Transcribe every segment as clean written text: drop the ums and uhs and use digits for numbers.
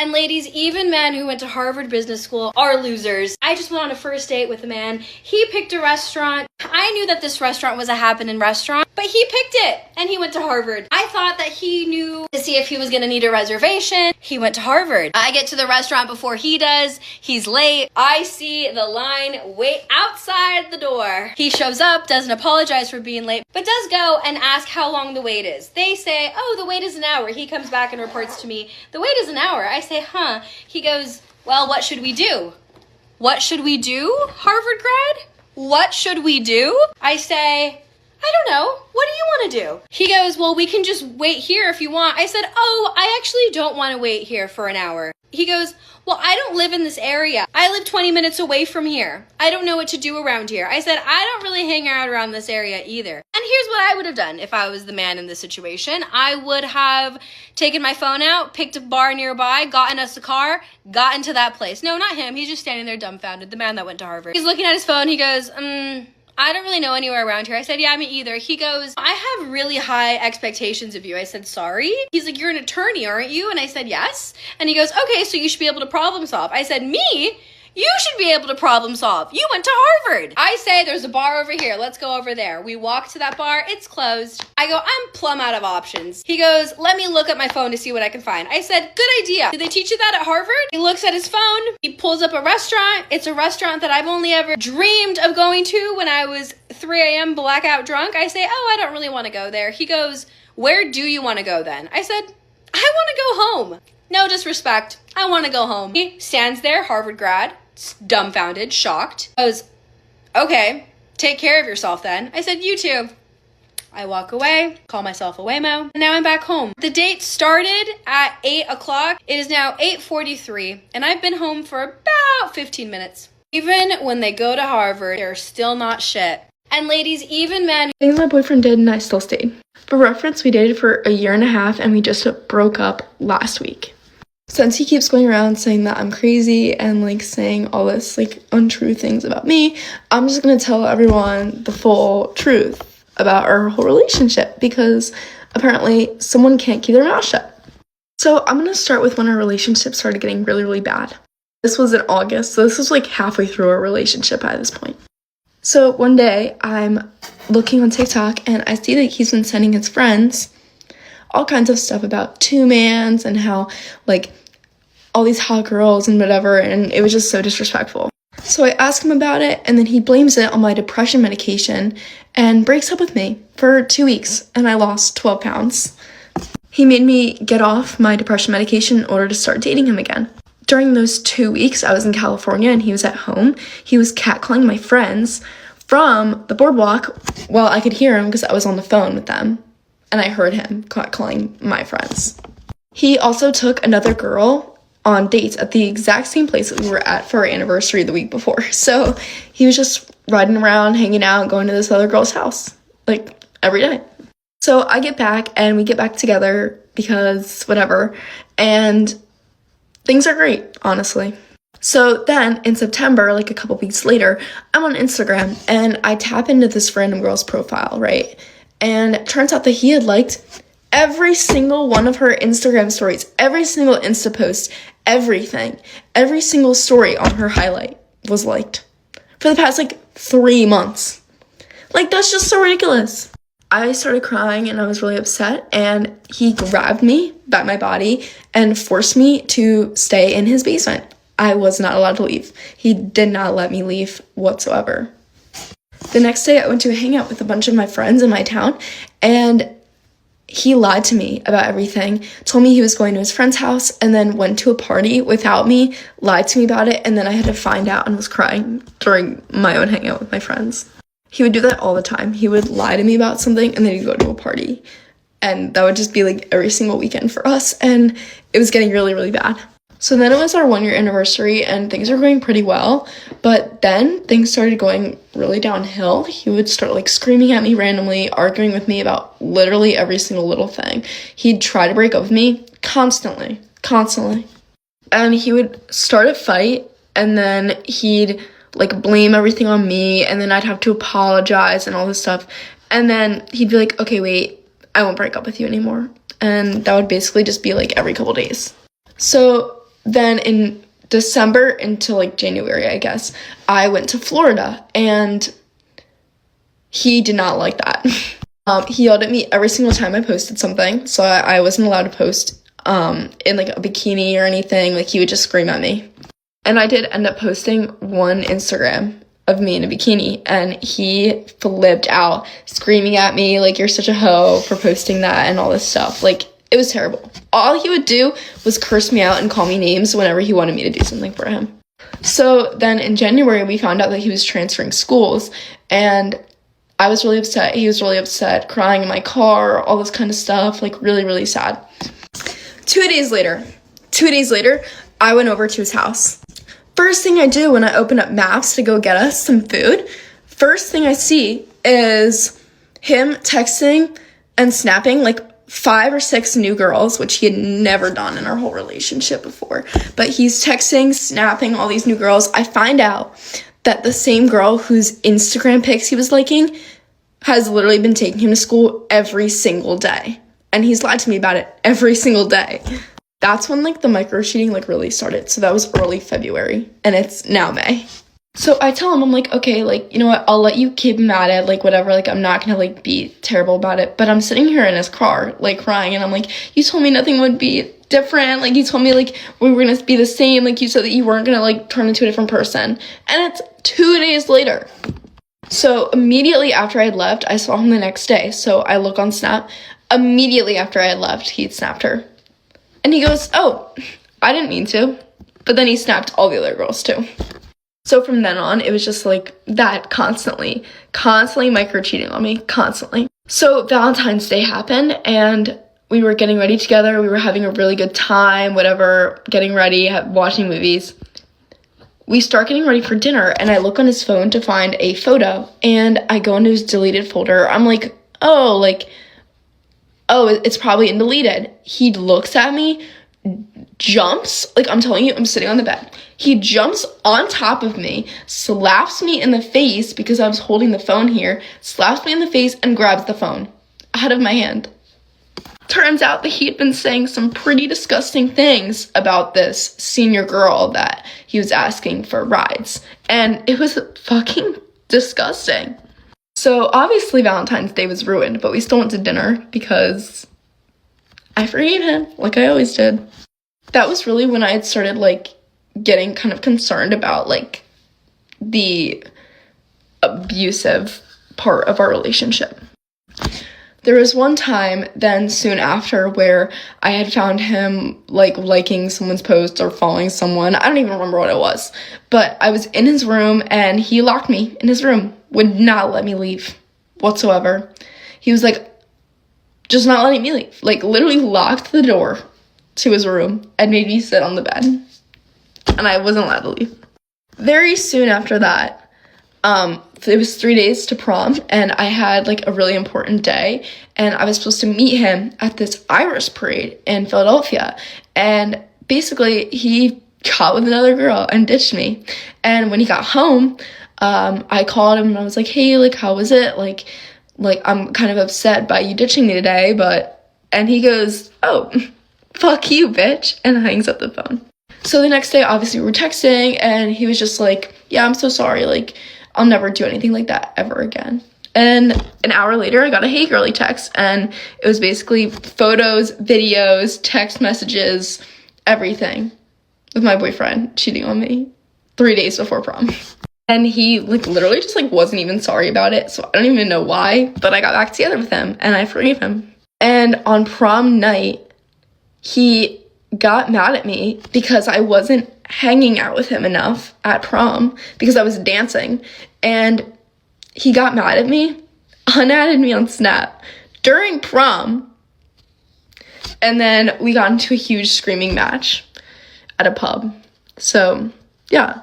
And ladies, even men who went to Harvard Business School are losers. I just went on a first date with a man. He picked a restaurant. I knew that this restaurant was a happening restaurant, but he picked it and he went to Harvard. I thought that he knew to see if he was gonna need a reservation. He went to Harvard. I get to the restaurant before he does. He's late. I see the line wait outside the door. He shows up, doesn't apologize for being late, but does go and ask how long the wait is. They say, oh, the wait is an hour. He comes back and reports to me, the wait is an hour. I say, huh. He goes, well, what should we do? What should we do, Harvard grad? What should we do? I say, I don't know. What do you want to do? He goes, well, we can just wait here if you want. I said, oh, I actually don't want to wait here for an hour. He goes, well, I don't live in this area. I live 20 minutes away from here. I don't know what to do around here. I said, I don't really hang out around this area either. And here's what I would have done if I was the man in this situation. I would have taken my phone out, picked a bar nearby, gotten us a car, gotten to that place. No, not him. He's just standing there dumbfounded, the man that went to Harvard. He's looking at his phone. He goes, I don't really know anywhere around here. I said, yeah, me either. He goes, I have really high expectations of you. I said, sorry? He's like, you're an attorney, aren't you? And I said, yes. And he goes, okay, so you should be able to problem solve. I said, me? You should be able to problem solve. You went to Harvard. I say, there's a bar over here. Let's go over there. We walk to that bar. It's closed. I go, I'm plumb out of options. He goes, let me look at my phone to see what I can find. I said, good idea. Did they teach you that at Harvard? He looks at his phone. He pulls up a restaurant. It's a restaurant that I've only ever dreamed of going to when I was 3 a.m. blackout drunk. I say, oh, I don't really want to go there. He goes, where do you want to go then? I said, I want to go home. No disrespect. I want to go home. He stands there, Harvard grad, dumbfounded, shocked. Goes, okay, take care of yourself then. I said, you too. I walk away, call myself a waymo, and now I'm back home. The date started at 8 o'clock. It is now 8:43, and I've been home for about 15 minutes. Even when they go to Harvard, they're still not shit. And ladies, even men. Things my boyfriend did and I still stayed. For reference, we dated for a year and a half and we just broke up last week. Since he keeps going around saying that I'm crazy and like saying all this like untrue things about me, I'm just gonna tell everyone the full truth about our whole relationship because apparently someone can't keep their mouth shut. So I'm gonna start with when our relationship started getting really, really bad. This was in August, so this was like halfway through our relationship at this point. So one day I'm looking on TikTok and I see that he's been sending his friends all kinds of stuff about two-mans and how like all these hot girls and whatever, and it was just so disrespectful. So I ask him about it and then he blames it on my depression medication and breaks up with me for 2 weeks and I lost 12 pounds. He made me get off my depression medication in order to start dating him again. During those 2 weeks, I was in California and he was at home. He was catcalling my friends from the boardwalk while I could hear him because I was on the phone with them. And I heard him catcalling my friends. He also took another girl on dates at the exact same place that we were at for our anniversary the week before. So he was just riding around, hanging out, going to this other girl's house, like every day. So I get back and we get back together because whatever. And things are great, honestly. So then in September, like a couple weeks later, I'm on Instagram and I tap into this random girl's profile, right? And it turns out that he had liked every single one of her Instagram stories, every single Insta post, everything. Every single story on her highlight was liked for the past like 3 months. Like, that's just so ridiculous. I started crying and I was really upset, and he grabbed me by my body and forced me to stay in his basement. I was not allowed to leave. He did not let me leave whatsoever. The next day I went to a hangout with a bunch of my friends in my town, and he lied to me about everything, told me he was going to his friend's house, and then went to a party without me, lied to me about it, and then I had to find out and was crying during my own hangout with my friends. He would do that all the time. He would lie to me about something and then he'd go to a party. And that would just be like every single weekend for us. And it was getting really, really bad. So then it was our 1-year anniversary and things were going pretty well. But then things started going really downhill. He would start like screaming at me randomly, arguing with me about literally every single little thing. He'd try to break up with me constantly. And he would start a fight and then he'd like blame everything on me, and then I'd have to apologize and all this stuff. And then he'd be like, okay, wait, I won't break up with you anymore. And that would basically just be like every couple days. So then in December until like January, I guess, I went to Florida, and he did not like that. He yelled at me every single time I posted something, so I wasn't allowed to post in like a bikini or anything. Like, he would just scream at me. And I did end up posting one Instagram of me in a bikini, and he flipped out, screaming at me like, you're such a hoe for posting that and all this stuff. Like, it was terrible. All he would do was curse me out and call me names whenever he wanted me to do something for him. So then in January, we found out that he was transferring schools, and I was really upset. He was really upset, crying in my car, all this kind of stuff, like really, really sad. 2 days later, I went over to his house. First thing I do when I open up Maps to go get us some food, first thing I see is him texting and snapping like 5 or 6 new girls, which he had never done in our whole relationship before. But he's texting, snapping all these new girls. I find out that the same girl whose Instagram pics he was liking has literally been taking him to school every single day. And he's lied to me about it every single day. That's when like the micro cheating like really started. So that was early February, and it's now May. So I tell him, I'm like, okay, like, you know what, I'll let you keep him at it, like, whatever, like, I'm not gonna, like, be terrible about it, but I'm sitting here in his car, like, crying, and I'm like, you told me nothing would be different, like, you told me, like, we were gonna be the same, like, you said that you weren't gonna, like, turn into a different person, and it's 2 days later. So immediately after I had left, I saw him the next day, so I look on Snap. Immediately after I had left, he'd snapped her, and he goes, oh, I didn't mean to, but then he snapped all the other girls, too. So from then on, it was just like that constantly micro cheating on me, constantly. So Valentine's Day happened, and we were getting ready together. We were having a really good time, whatever, getting ready, watching movies. We start getting ready for dinner, and I look on his phone to find a photo, and I go into his deleted folder. I'm like, oh, it's probably in deleted. He looks at me, jumps, like, I'm telling you, I'm sitting on the bed. He jumps on top of me, slaps me in the face because I was holding the phone here, slaps me in the face and grabs the phone out of my hand. Turns out that he had been saying some pretty disgusting things about this senior girl that he was asking for rides. And it was fucking disgusting. So obviously Valentine's Day was ruined, but we still went to dinner because I forgave him, like I always did. That was really when I had started, like, getting kind of concerned about, like, the abusive part of our relationship. There was one time then soon after where I had found him, like, liking someone's post or following someone. I don't even remember what it was. But I was in his room, and he locked me in his room, would not let me leave whatsoever. He was, like, just not letting me leave. Like, literally locked the door to his room and made me sit on the bed, and I wasn't allowed to leave. Very soon after that, it was 3 days to prom, and I had like a really important day, and I was supposed to meet him at this Irish parade in Philadelphia, and basically he got with another girl and ditched me. And when he got home, I called him and I was like, hey, like, how was it? Like I'm kind of upset by you ditching me today, and he goes, oh, fuck you, bitch, and hangs up the phone. So the next day, obviously, we were texting, and he was just like, yeah, I'm so sorry, like, I'll never do anything like that ever again. And an hour later, I got a hey girly text, and it was basically photos, videos, text messages, everything, with my boyfriend cheating on me 3 days before prom. And he, like, literally just, like, wasn't even sorry about it, so I don't even know why, but I got back together with him, and I forgave him. And on prom night, he got mad at me because I wasn't hanging out with him enough at prom because I was dancing. And he got mad at me, unadded me on Snap during prom. And then we got into a huge screaming match at a pub. So, yeah.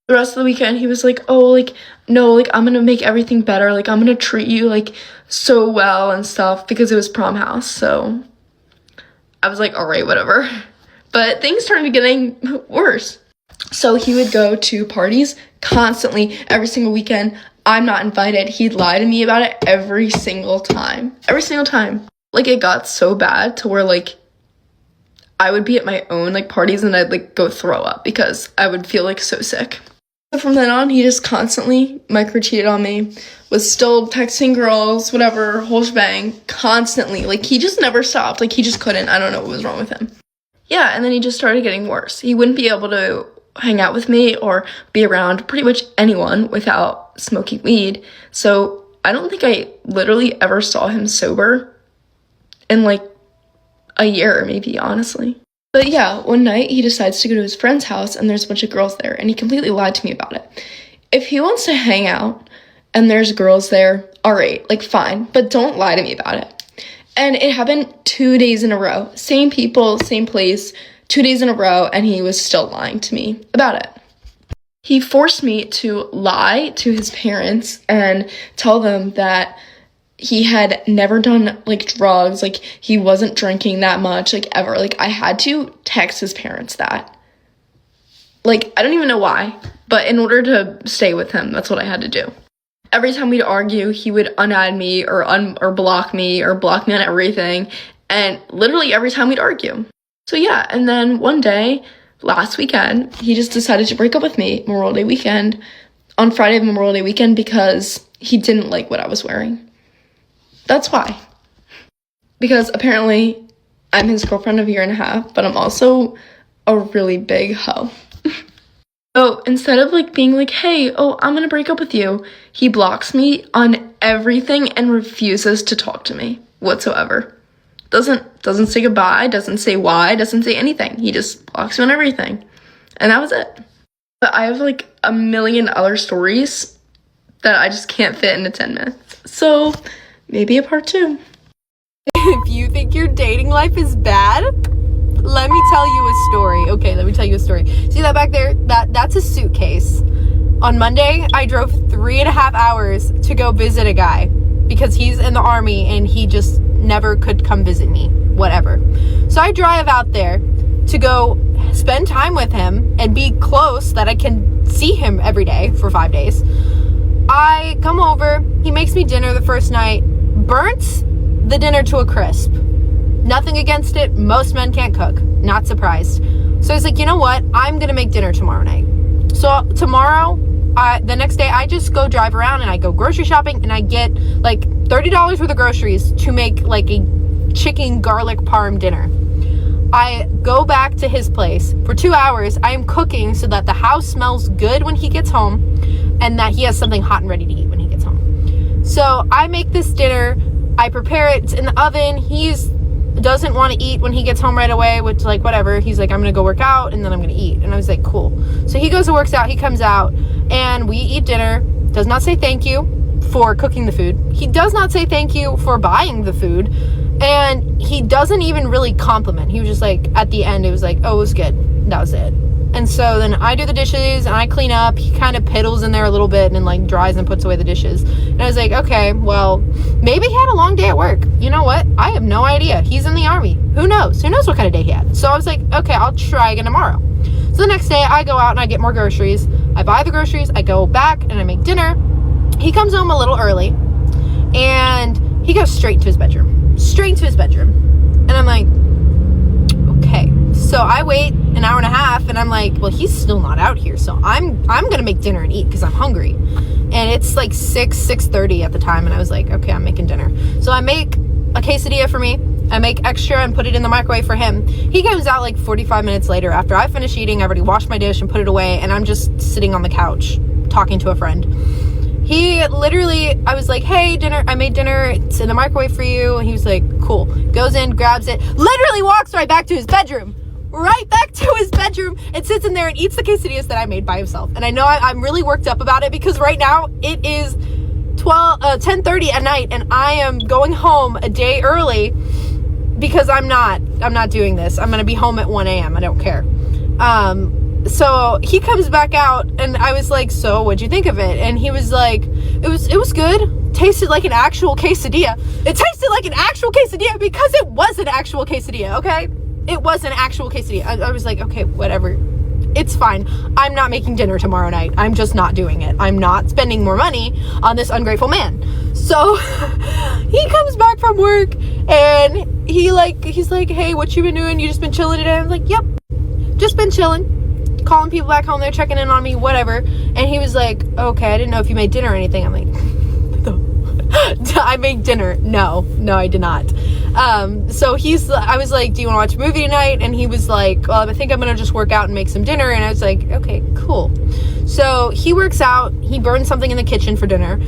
The rest of the weekend, he was like, oh, like, no, like, I'm gonna make everything better. Like, I'm gonna treat you, like, so well and stuff because it was prom house. So I was like, all right, whatever. But things started getting worse. So he would go to parties constantly, every single weekend. I'm not invited. He'd lie to me about it every single time. Every single time. Like, it got so bad to where, like, I would be at my own like parties and I'd like go throw up because I would feel like so sick. So from then on, he just constantly micro-cheated on me, was still texting girls, whatever, whole shebang, constantly. Like, he just never stopped. Like, he just couldn't. I don't know what was wrong with him. Yeah, and then he just started getting worse. He wouldn't be able to hang out with me or be around pretty much anyone without smoking weed. So I don't think I literally ever saw him sober in, like, a year, maybe, honestly. But yeah, one night he decides to go to his friend's house and there's a bunch of girls there, and he completely lied to me about it. If he wants to hang out and there's girls there, all right, like fine, but don't lie to me about it. And it happened 2 days in a row. Same people, same place, 2 days in a row, and he was still lying to me about it. He forced me to lie to his parents and tell them that he had never done, like, drugs, like, he wasn't drinking that much, like, ever. Like, I had to text his parents that. Like, I don't even know why, but in order to stay with him, that's what I had to do. Every time we'd argue, he would unadd me or block me or block me on everything, and literally every time we'd argue. So, yeah, and then one day, last weekend, he just decided to break up with me Memorial Day weekend, on Friday of Memorial Day weekend, because he didn't like what I was wearing. That's why. Because apparently I'm his girlfriend of a year and a half, but I'm also a really big hoe. So instead of like being like, hey, I'm gonna break up with you, he blocks me on everything and refuses to talk to me whatsoever. Doesn't say goodbye, doesn't say why, doesn't say anything. He just blocks me on everything. And that was it. But I have like a million other stories that I just can't fit into 10 minutes. So maybe a part 2. If you think your dating life is bad, let me tell you a story. Okay, let me tell you a story. See that back there? That's a suitcase. On Monday, I drove 3.5 hours to go visit a guy because he's in the army and he just never could come visit me. Whatever. So I drive out there to go spend time with him and be close that I can see him every day for 5 days. I come over, he makes me dinner the first night, burnt the dinner to a crisp. Nothing against it, most men can't cook, not surprised. So I was like, you know what, I'm gonna make dinner tomorrow night. So tomorrow, the next day, I just go drive around and I go grocery shopping and I get like $30 worth of groceries to make like a chicken garlic parm dinner. I go back to his place. For 2 hours, I am cooking so that the house smells good when he gets home and that he has something hot and ready to eat when he gets home. So I make this dinner, I prepare it, it's in the oven. He doesn't want to eat when he gets home right away, which like whatever. He's like, I'm gonna go work out and then I'm gonna eat. And I was like, cool. So he goes and works out, he comes out and we eat dinner. Does not say thank you for cooking the food. He does not say thank you for buying the food. And he doesn't even really compliment. He was just like, at the end, it was like, oh, it was good. That was it. And so then I do the dishes and I clean up. He kind of piddles in there a little bit and like dries and puts away the dishes. And I was like, okay, well, maybe he had a long day at work. You know what? I have no idea. He's in the army. Who knows? Who knows what kind of day he had? So I was like, okay, I'll try again tomorrow. So the next day I go out and I get more groceries. I buy the groceries. I go back and I make dinner. He comes home a little early and he goes straight to his bedroom. Straight to his bedroom. And I'm like, okay. So I wait an hour and a half and I'm like, well, he's still not out here. So I'm gonna make dinner and eat because I'm hungry. And it's like 6:30 at the time. And I was like, okay, I'm making dinner. So I make a quesadilla for me. I make extra and put it in the microwave for him. He comes out like 45 minutes later after I finish eating. I've already washed my dish and put it away. And I'm just sitting on the couch talking to a friend. He literally, I was like, hey, dinner, I made dinner, it's in the microwave for you. And he was like, cool. Goes in, grabs it, literally walks right back to his bedroom. Right back to his bedroom and sits in there and eats the quesadillas that I made by himself. And I know I'm really worked up about it because right now it is 10:30 at night and I am going home a day early because I'm not doing this. I'm going to be home at 1 a.m. I don't care. So he comes back out and I was like, so what'd you think of it? And he was like, it was good. Tasted like an actual quesadilla. It tasted like an actual quesadilla because it was an actual quesadilla, okay? It was an actual quesadilla. I was like, okay, whatever. it's fine. I'm not making dinner tomorrow night. I'm just not doing it. I'm not spending more money on this ungrateful man. So he comes back from work and he's like, hey, what you been doing? You just been chilling today? I'm like, yep, just been chilling, calling people back home. They're checking in on me, whatever. And he was like, okay, I didn't know if you made dinner or anything. I'm like, I made dinner. No, I did not. So I was like, do you want to watch a movie tonight? And he was like, well, I think I'm going to just work out and make some dinner. And I was like, okay, cool. So he works out, he burns something in the kitchen for dinner.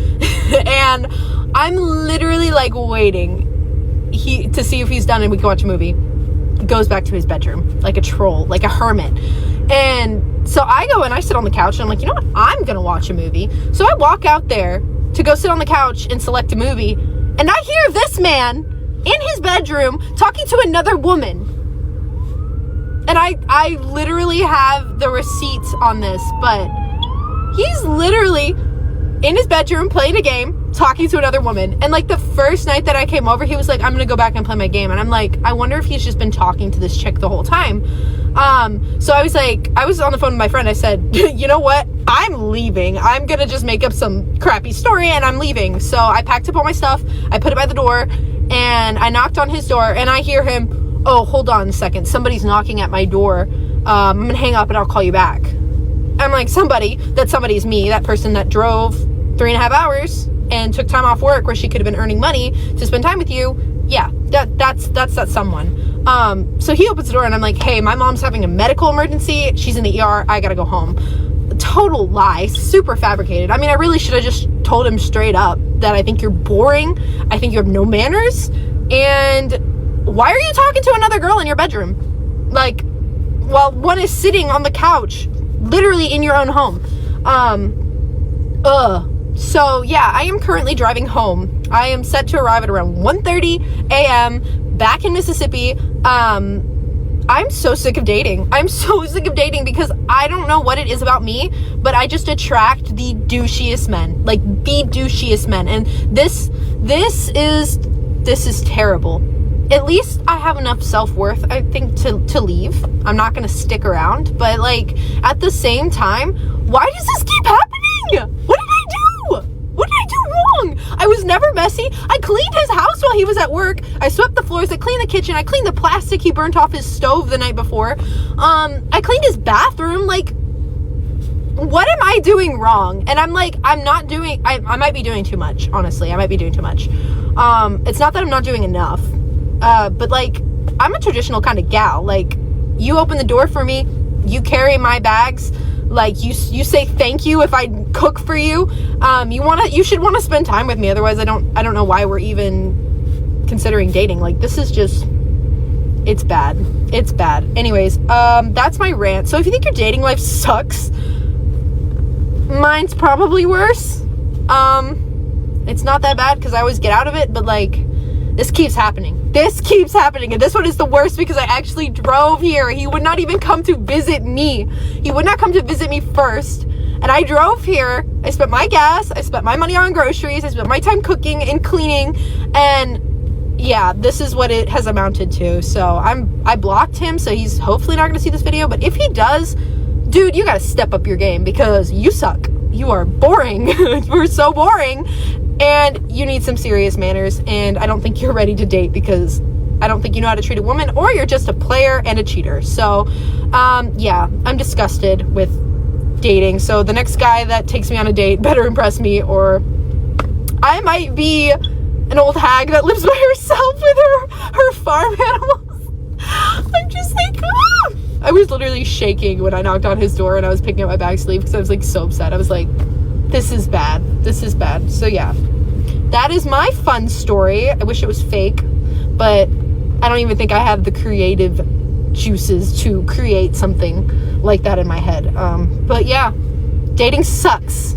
And I'm literally like waiting to see if he's done and we can watch a movie. Goes back to his bedroom like a troll, like a hermit. And so I go and I sit on the couch and I'm like, you know what? I'm going to watch a movie. So I walk out there to go sit on the couch and select a movie, and I hear this man in his bedroom talking to another woman. And I literally have the receipts on this, but he's literally in his bedroom playing a game, talking to another woman. And like the first night that I came over, he was like, I'm gonna go back and play my game. And I'm like, I wonder if he's just been talking to this chick the whole time. So I was on the phone with my friend. I said, you know what? I'm leaving. I'm gonna just make up some crappy story and I'm leaving. So I packed up all my stuff. I put it by the door and I knocked on his door and I hear him, oh, hold on a second. Somebody's knocking at my door. I'm gonna hang up and I'll call you back. I'm like, somebody's me, that person that drove 3.5 hours and took time off work where she could have been earning money to spend time with you. Yeah, that's that someone. So he opens the door and I'm like, hey, my mom's having a medical emergency. She's in the ER. I gotta go home. Total lie, super fabricated. I mean, I really should have just told him straight up that I think you're boring. I think you have no manners. And why are you talking to another girl in your bedroom? Like, well, one is sitting on the couch, literally in your own home. So yeah, I am currently driving home. I am set to arrive at around 1:30 a.m. back in Mississippi. I'm so sick of dating. I'm so sick of dating because I don't know what it is about me, but I just attract the douchiest men, like the douchiest men. And this is terrible. At least I have enough self-worth, I think, to leave. I'm not going to stick around, but like at the same time, why does this keep happening? What did I do? What did I do wrong? I was never messy. I cleaned his house while he was at work. I swept the floors. I cleaned the kitchen. I cleaned the plastic he burnt off his stove the night before. I cleaned his bathroom. Like, what am I doing wrong? And I'm like, I might be doing too much, honestly. I might be doing too much. It's not that I'm not doing enough. But like, I'm a traditional kind of gal. Like, you open the door for me. You carry my bags. Like, you say thank you if I cook for you. You should want to spend time with me. Otherwise, I don't know why we're even considering dating. Like, this is just, it's bad. It's bad. Anyways, that's my rant. So if you think your dating life sucks, mine's probably worse. It's not that bad because I always get out of it, but like, this keeps happening. And this one is the worst because I actually drove here. He would not even come to visit me. He would not come to visit me first. And I drove here. I spent my gas. I spent my money on groceries. I spent my time cooking and cleaning. And yeah, this is what it has amounted to. So I blocked him, so he's hopefully not going to see this video. But if he does, dude, you got to step up your game because you suck. You are boring. You're so boring. And you need some serious manners, and I don't think you're ready to date because I don't think you know how to treat a woman, or you're just a player and a cheater. So, yeah, I'm disgusted with dating. So the next guy that takes me on a date better impress me, or I might be an old hag that lives by herself with her farm animals. I'm just like, ah! I was literally shaking when I knocked on his door and I was picking up my bag sleeve because I was like so upset. I was like, this is bad. This is bad. So yeah, that is my fun story. I wish it was fake, but I don't even think I have the creative juices to create something like that in my head. But yeah, dating sucks.